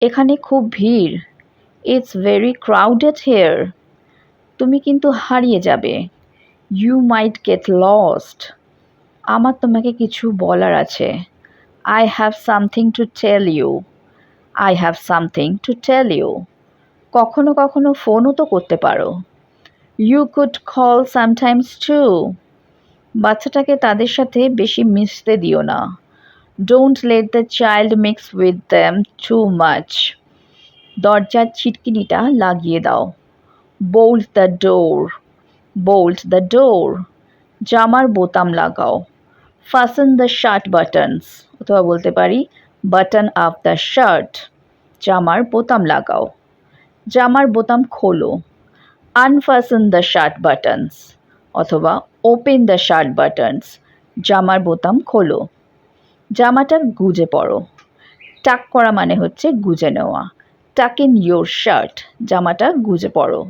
এখানে খুব ভিড়। It's very crowded here. তুমি কিন্তু হারিয়ে যাবে। You might get lost. আমার তোমাকে কিছু বলার আছে। I have something to tell you. I have something to tell you. কখনো কখনো ফোনও তো করতে পারো। You could call sometimes too. বাচ্চাটাকে তাদের সাথে বেশি মিশতে দিও না। Don't let the child mix with them too much. দরজার ছিটকিনিটা লাগিয়ে দাও। Bolt the door. Bolt the door. জামার বোতাম লাগাও। ফাসেন দ্য শার্ট বাটনস, অথবা বলতে পারি বাটন আপ দ্য শার্ট। জামার বোতাম লাগাও। জামার বোতাম খোলো। আনফাসেন দ্য শার্ট বাটনস, অথবা ওপেন দ্য শার্ট বাটনস। জামার বোতাম খোলো। জামাটা গুজে পড়ো। টাক করা মানে হচ্ছে গুজে নেওয়া। টাক ইন ইয়োর শার্ট, জামাটা গুজে পড়ো।